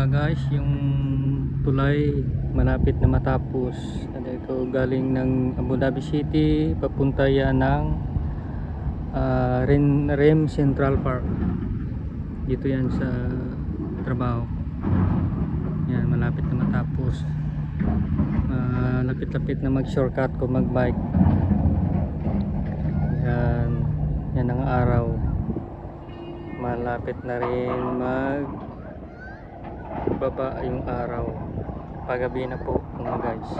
mga guys, yung tulay malapit na matapos. Ito galing ng Abu Dhabi City papunta yan ng Rem Central Park. Dito yan sa trabaho. Yan, malapit na matapos. Lapit-lapit na mag shortcut ko mag bike. Yan ang araw. Malapit na rin mag baba yung araw. Pagabi na po mga guys.